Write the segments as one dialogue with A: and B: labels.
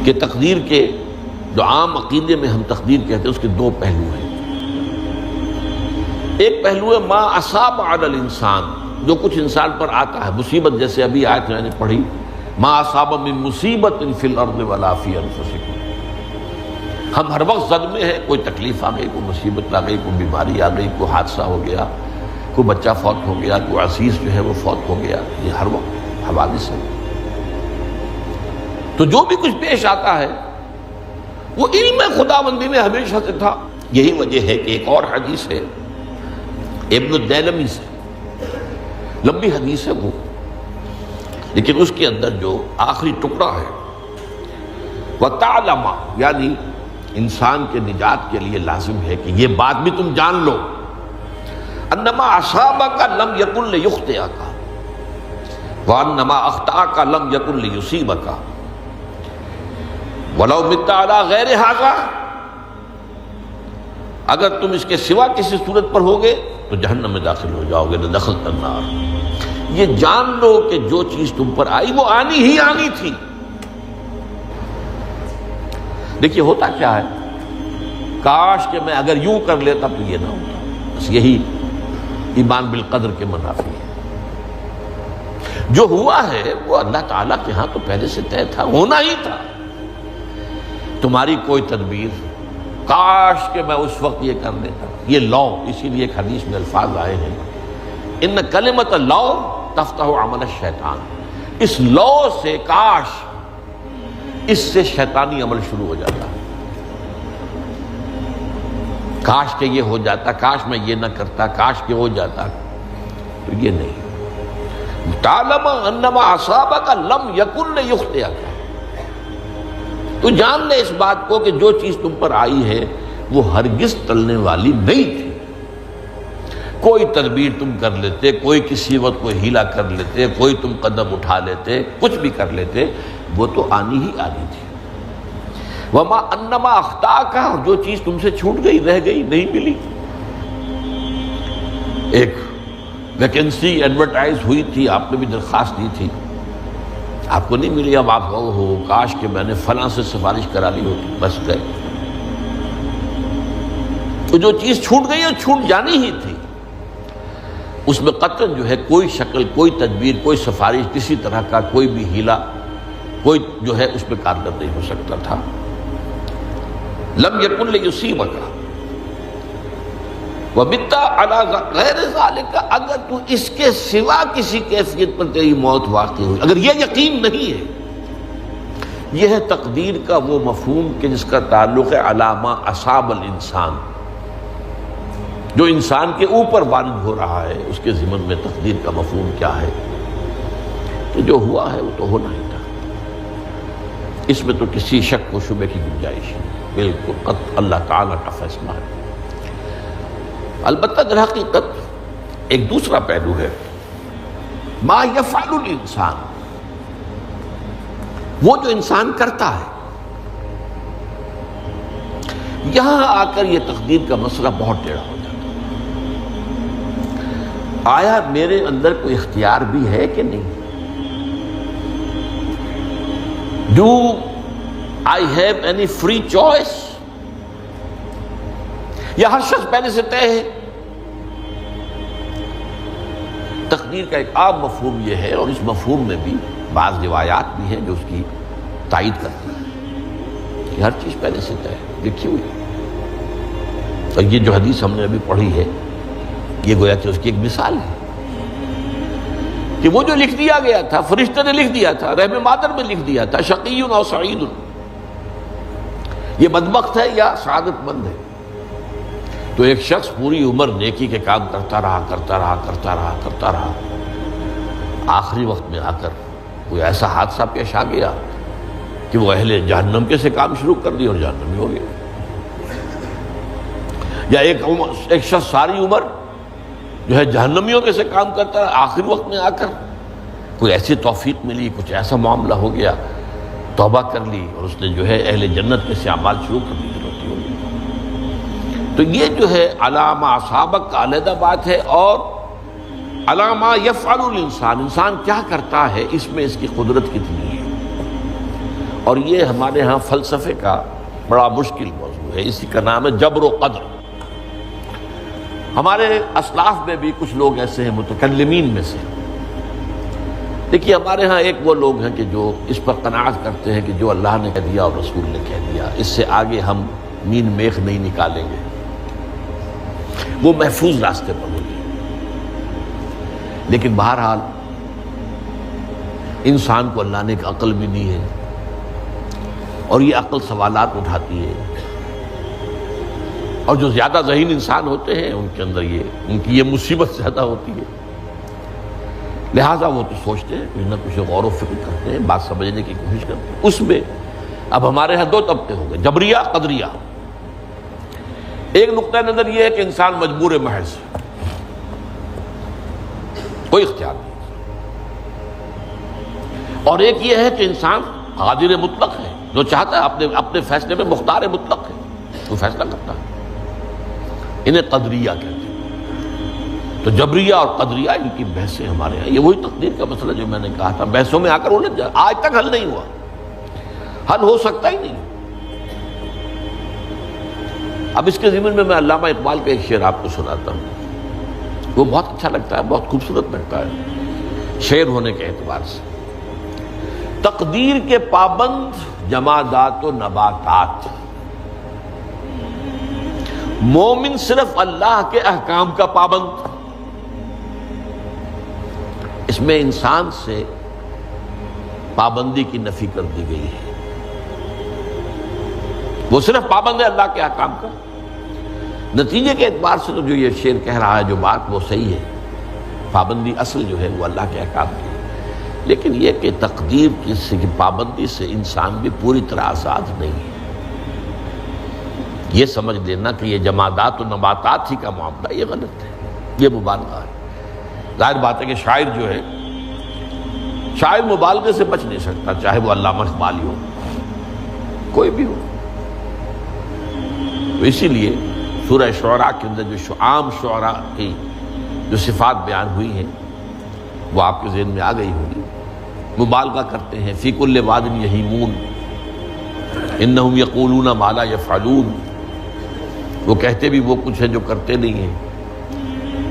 A: کہ تقدیر کے جو عام عقیدے میں ہم تقدیر کہتے ہیں اس کے دو پہلو ہیں۔ ایک پہلو ہے ما اصاب علی الانسان، جو کچھ انسان پر آتا ہے مصیبت، جیسے ابھی آیت میں نے پڑھی ما اصاب من مصیبت فی الارض ولا فی انفسکم۔ ہم ہر وقت زد میں ہیں، کوئی تکلیف آ گئی، کوئی مصیبت آ گئی، کوئی بیماری آ گئی، کوئی حادثہ ہو گیا، کوئی بچہ فوت ہو گیا، کوئی عزیز جو ہے وہ فوت ہو گیا، یہ ہر وقت حوادث ہے۔ تو جو بھی کچھ پیش آتا ہے وہ علم خداوندی میں ہمیشہ سے تھا۔ یہی وجہ ہے کہ ایک اور حدیث ہے ابن الدیلمی سے، لمبی حدیث ہے وہ، لیکن اس کے اندر جو آخری ٹکڑا ہے وَتَعْلَمَ، یعنی انسان کے نجات کے لیے لازم ہے کہ یہ بات بھی تم جان لو انما اصابک لم یکن لیخطئک وانما اخطأک لم یکن لیصیبک وَلَوْ مِتَّ عَلَىٰ غَيْرِ هَذَا، اگر تم اس کے سوا کسی صورت پر ہوگے تو جہنم میں داخل ہو جاؤ گے، دخلت النار۔ یہ جان لو کہ جو چیز تم پر آئی وہ آنی ہی آنی تھی۔ دیکھیے ہوتا کیا ہے، کاش کہ میں اگر یوں کر لیتا تو یہ نہ ہوتا، بس یہی ایمان بالقدر کے منافی ہے۔ جو ہوا ہے وہ اللہ تعالیٰ کے ہاں تو پہلے سے طے تھا، ہونا ہی تھا۔ تمہاری کوئی تدبیر، کاش کہ میں اس وقت یہ کر لیتا، یہ لو، اسی لیے ایک حدیث میں الفاظ آئے ہیں ان کلمۃ لو تفتح عمل الشیطان، اس لو سے، کاش، اس سے شیطانی عمل شروع ہو جاتا، کاش کہ یہ ہو جاتا، کاش میں یہ نہ کرتا، کاش کہ ہو جاتا، تو یہ نہیں۔ تعلم انما اصابک لم یکن لیخطئک، تو جان لے اس بات کو کہ جو چیز تم پر آئی ہے وہ ہرگز ٹلنے والی نہیں تھی۔ کوئی تدبیر تم کر لیتے، کوئی کسی وقت کوئی ہیلا کر لیتے، کوئی تم قدم اٹھا لیتے، کچھ بھی کر لیتے، وہ تو آنی ہی آنی تھی۔ وما انما اخطاک، جو چیز تم سے چھوٹ گئی، رہ گئی، نہیں ملی۔ ایک ویکنسی ایڈورٹائز ہوئی تھی، آپ نے بھی درخواست دی تھی، آپ کو نہیں ملی، اب آپ ہو کاش کہ میں نے فلاں سے سفارش کرا لی ہوتی، بس گئے۔ تو جو چیز چھوٹ گئی وہ چھوٹ جانی ہی تھی، اس میں قطعاً جو ہے کوئی شکل، کوئی تدبیر، کوئی سفارش، کسی طرح کا کوئی بھی ہیلا، کوئی جو ہے اس میں کارگر نہیں ہو سکتا تھا۔ لم یکن لیصیبک وَمِتَّ عَلَىٰ غَيْرِ ذَلِكَ، اگر تو اس کے سوا کسی کیفیت پر تیری موت واقع ہوئی، اگر یہ یقین نہیں ہے، یہ ہے تقدیر کا وہ مفہوم کہ جس کا تعلق ہے علامہ اصاب الانسان، جو انسان کے اوپر وارد ہو رہا ہے، اس کے ضمن میں تقدیر کا مفہوم کیا ہے کہ جو ہوا ہے وہ تو ہونا ہی تھا، اس میں تو کسی شک و شبہ کی گنجائش نہیں، بالکل قطع اللہ تعالیٰ کا فیصلہ ہے۔ البتہ در حقیقت ایک دوسرا پہلو ہے، ما یفعل الانسان، وہ جو انسان کرتا ہے۔ یہاں آ کر یہ تقدیر کا مسئلہ بہت ٹیڑھا ہو جاتا ہے۔ آیا میرے اندر کوئی اختیار بھی ہے کہ نہیں؟ Do I have any free choice؟ یا ہر شخص پہلے سے طے ہے؟ تقدیر کا ایک عام مفہوم یہ ہے، اور اس مفہوم میں بھی بعض روایات بھی ہیں جو اس کی تائید کرتی ہیں کہ ہر چیز پہلے سے طے ہے، لکھی ہوئی ہے۔ اور یہ جو حدیث ہم نے ابھی پڑھی ہے، یہ گویا کہ اس کی ایک مثال ہے کہ وہ جو لکھ دیا گیا تھا، فرشتے نے لکھ دیا تھا، رحم مادر میں لکھ دیا تھا، شقی او سعید، یہ بدبخت ہے یا سعادت مند ہے۔ تو ایک شخص پوری عمر نیکی کے کام کرتا رہا، آخری وقت میں آ کر کوئی ایسا حادثہ پیش آ گیا کہ وہ اہل جہنم کے سے کام شروع کر دی اور جہنمی ہو گیا۔ یا ایک شخص ساری عمر جو ہے جہنمیوں کے سے کام کرتا رہا، آخری وقت میں آ کر کوئی ایسی توفیق ملی، کچھ ایسا معاملہ ہو گیا، توبہ کر لی اور اس نے جو ہے اہل جنت کے سے اعمال شروع کر دی۔ تو یہ جو ہے علامہ اصابک کا علیحدہ بات ہے، اور علامہ یفعل الانسان، انسان کیا کرتا ہے، اس میں اس کی قدرت کتنی ہے، اور یہ ہمارے ہاں فلسفے کا بڑا مشکل موضوع ہے، اسی کا نام ہے جبر و قدر۔ ہمارے اسلاف میں بھی کچھ لوگ ایسے ہیں متکلمین میں سے، دیکھیے ہمارے ہاں ایک وہ لوگ ہیں کہ جو اس پر قناعت کرتے ہیں کہ جو اللہ نے کہہ دیا اور رسول نے کہہ دیا، اس سے آگے ہم مین میخ نہیں نکالیں گے، وہ محفوظ راستے پر ہوگی۔ لیکن بہرحال انسان کو اللہ نے ایک عقل بھی دی ہے، اور یہ عقل سوالات اٹھاتی ہے، اور جو زیادہ ذہین انسان ہوتے ہیں ان کے اندر ان کی یہ مصیبت زیادہ ہوتی ہے، لہٰذا وہ تو سوچتے ہیں، کچھ نہ کچھ غور و فکر کرتے ہیں، بات سمجھنے کی کوشش کرتے ہیں۔ اس میں اب ہمارے ہاں دو طبقے ہو گئے، جبریہ قدریہ۔ ایک نقطہ نظر یہ ہے کہ انسان مجبور محض، کوئی اختیار نہیں، اور ایک یہ ہے کہ انسان قادر مطلق ہے، جو چاہتا ہے اپنے فیصلے میں مختار مطلق ہے، وہ فیصلہ کرتا ہے۔ انہیں قدریہ کہتے ہیں۔ تو جبریہ اور قدریہ ان کی بحثیں ہمارے یہاں، یہ وہی تقدیر کا مسئلہ جو میں نے کہا تھا، بحثوں میں آ کر الجھ جائے، آج تک حل نہیں ہوا، حل ہو سکتا ہی نہیں۔ اب اس کے ضمن میں علامہ اقبال کا ایک شعر آپ کو سناتا ہوں، وہ بہت اچھا لگتا ہے، بہت خوبصورت لگتا ہے شعر ہونے کے اعتبار سے۔ تقدیر کے پابند جمادات و نباتات، مومن صرف اللہ کے احکام کا پابند۔ اس میں انسان سے پابندی کی نفی کر دی گئی ہے، وہ صرف پابند ہے اللہ کے احکام کا۔ نتیجے کے اعتبار سے تو جو یہ شعر کہہ رہا ہے، جو بات وہ صحیح ہے، پابندی اصل جو ہے وہ اللہ کے احکام کی ہے، لیکن یہ کہ تقدیر کی پابندی سے انسان بھی پوری طرح آزاد نہیں ہے۔ یہ سمجھ لینا کہ یہ جمادات و نباتات ہی کا معاملہ، یہ غلط ہے، یہ مبالغہ ہے۔ ظاہر بات ہے کہ شاعر جو ہے، شاعر مبالغے سے بچ نہیں سکتا، چاہے وہ علامہ اقبالی ہو، کوئی بھی ہو۔ تو اسی لیے سورہ شعراء کے اندر جو عام شعراء کی جو صفات بیان ہوئی ہیں وہ آپ کے ذہن میں آ گئی ہوگی۔ مبالغہ کرتے ہیں، فی کل واد یہیمون انہم یقولون ما لا یفعلون، وہ کہتے بھی وہ کچھ ہے جو کرتے نہیں ہیں،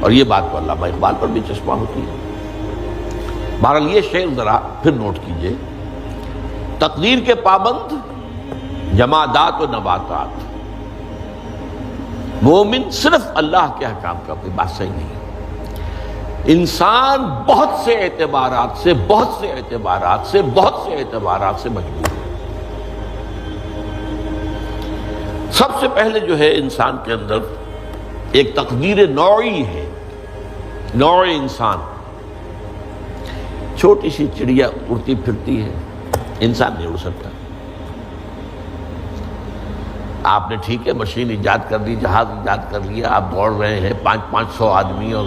A: اور یہ بات تو علامہ اقبال پر بھی چشمہ ہوتی ہے۔ بہرحال یہ شعر ذرا پھر نوٹ کیجئے، تقدیر کے پابند جمادات و نباتات، مومن صرف اللہ کے احکام کا، کوئی بات صحیح نہیں ہے۔ انسان بہت سے اعتبارات سے مجبور ہے۔ سب سے پہلے جو ہے انسان کے اندر ایک تقدیر نوعی ہے، نوع انسان۔ چھوٹی سی چڑیا اڑتی پھرتی ہے، انسان نہیں اڑ سکتا۔ آپ نے ٹھیک ہے مشین ایجاد کر دی، جہاز ایجاد کر لیا، آپ دوڑ رہے ہیں، 500 آدمی اور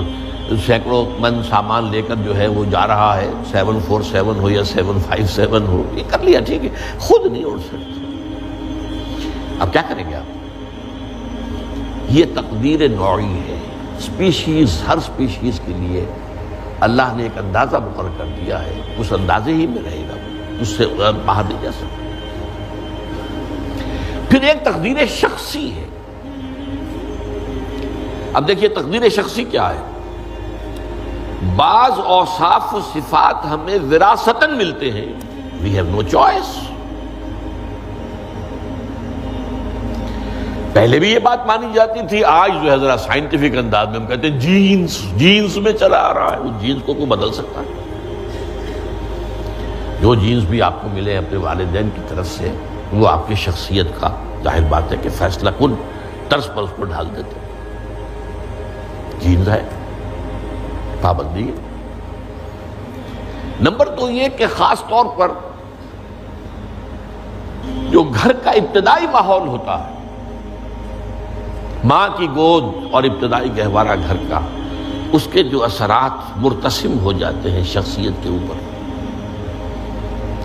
A: سینکڑوں من سامان لے کر جو ہے وہ جا رہا ہے، 747 ہو یا 757 ہو، یہ کر لیا ٹھیک ہے، خود نہیں اڑ سکتے۔ اب کیا کریں گے آپ؟ یہ تقدیر نوعی ہے، سپیشیز، ہر سپیشیز کے لیے اللہ نے ایک اندازہ مقرر کر دیا ہے، اس اندازے ہی میں رہے گا، اس سے باہر نہیں جا سکتا۔ پھر ایک تقدیر شخصی ہے۔ اب دیکھیے تقدیر شخصی کیا ہے؟ بعض اوصاف و صفات ہمیں وراثتاً ملتے ہیں، we have no choice۔ پہلے بھی یہ بات مانی جاتی تھی، آج جو ہے ذرا سائنٹیفک انداز میں ہم کہتے ہیں جینز میں چلا آ رہا ہے۔ وہ جینز کو کوئی بدل سکتا ہے؟ جو جینز بھی آپ کو ملے اپنے والدین کی طرف سے، وہ آپ کی شخصیت کا ظاہر بات ہے کہ فیصلہ کن طرز پر اس کو ڈھال دیتے ہیں۔ جینز ہے، پابندی ہے۔ نمبر دو یہ کہ خاص طور پر جو گھر کا ابتدائی ماحول ہوتا ہے، ماں کی گود اور ابتدائی گہوارہ گھر کا، اس کے جو اثرات مرتسم ہو جاتے ہیں شخصیت کے اوپر،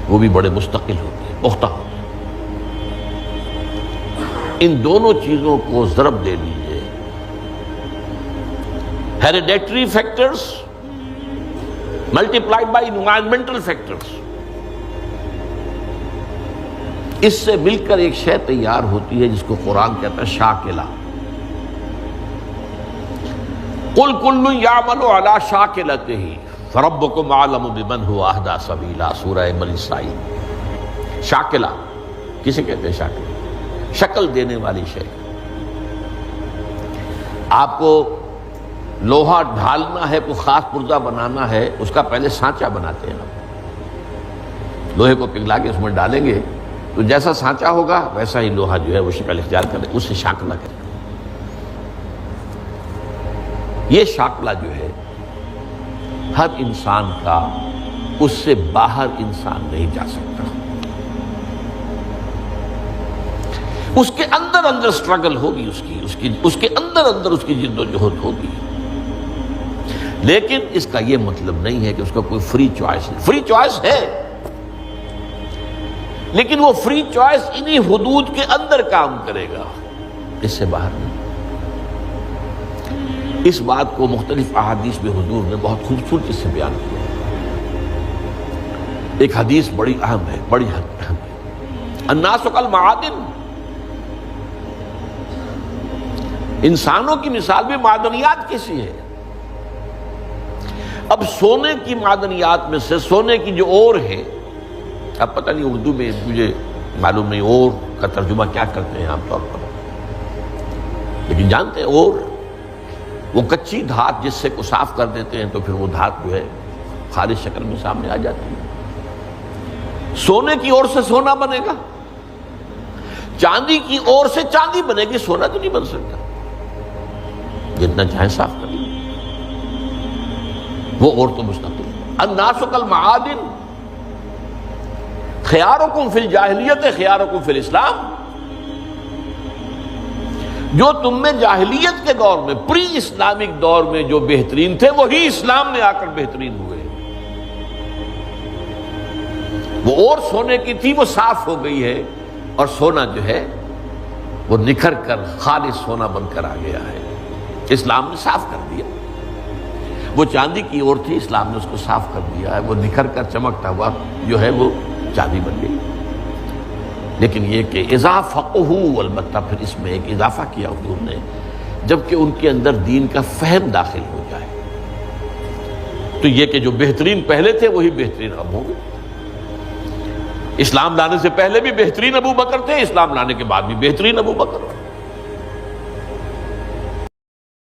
A: وہ بھی بڑے مستقل ہوتے ہیں، پختہ ہوتے ہیں۔ ان دونوں چیزوں کو ضرب دے لیجئے، hereditary factors multiplied by environmental factors, اس سے مل کر ایک شے تیار ہوتی ہے جس کو قرآن کہتا ہے شاکلہ۔ قل کل یعمل علی شاکلتہ فربکم اعلم بمن هو اہدی سبیلا، سورہ بنی اسرائیل۔ شاکلہ کسے کہتے ہیں؟ شاکلہ شکل دینے والی شے۔ آپ کو لوہا ڈھالنا ہے، کوئی خاص پرزہ بنانا ہے، اس کا پہلے سانچہ بناتے ہیں۔ لوہے کو پگھلا کے اس میں ڈالیں گے تو جیسا سانچہ ہوگا ویسا ہی لوہا جو ہے وہ شکل اختیار کرے، اس سے شاکلہ کرے۔ یہ شاکلہ جو ہے ہر انسان کا، اس سے باہر انسان نہیں جا سکتا۔ اس کے اندر اندر سٹرگل ہوگی، اس کے اندر اندر اس کی جد و جہد ہوگی، لیکن اس کا یہ مطلب نہیں ہے کہ اس کا کوئی فری چوائس ہے۔ فری چوائس ہے، لیکن وہ فری چوائس انہی حدود کے اندر کام کرے گا، اس سے باہر نہیں۔ اس بات کو مختلف احادیث میں حضور نے بہت خوبصورتی سے بیان کیا۔ ایک حدیث بڑی اہم ہے، بڑی اہم ہے۔ الناس کالمعادن، انسانوں کی مثال بھی معدنیات کیسی ہے۔ اب سونے کی معدنیات میں سے سونے کی جو اور ہے، اب پتہ نہیں اردو میں مجھے معلوم نہیں اور کا ترجمہ کیا کرتے ہیں عام طور پر، لیکن جانتے ہیں اور وہ کچی دھات جس سے کو صاف کر دیتے ہیں تو پھر وہ دھات جو ہے خالص شکل میں سامنے آ جاتی ہے۔ سونے کی اور سے سونا بنے گا، چاندی کی اور سے چاندی بنے گی، سونا تو نہیں بن سکتا، جتنا چاہے صاف کر لیں، وہ اور تو مستقل ہے۔ الناس کالمعادن خیارکم فی الجاہلیت خیارکم فی الاسلام، جو تم میں جاہلیت کے دور میں، پری اسلامک دور میں جو بہترین تھے، وہی اسلام میں آ کر بہترین ہوئے۔ وہ اور سونے کی تھی، وہ صاف ہو گئی ہے، اور سونا جو ہے وہ نکھر کر خالص سونا بن کر آ گیا ہے، اسلام نے صاف کر دیا۔ وہ چاندی کی اور تھی، اسلام نے اس کو صاف کر دیا ہے، وہ نکھر کر چمکتا ہوا جو ہے وہ چاندی بن گئی۔ لیکن یہ کہ اذا فقہوا، البتہ پھر اس میں ایک اضافہ کیا حضور نے، جبکہ ان کے اندر دین کا فہم داخل ہو جائے، تو یہ کہ جو بہترین پہلے تھے وہی بہترین اب ہوں گے۔ اسلام لانے سے پہلے بھی بہترین ابو بکر تھے، اسلام لانے کے بعد بھی بہترین ابو بکر۔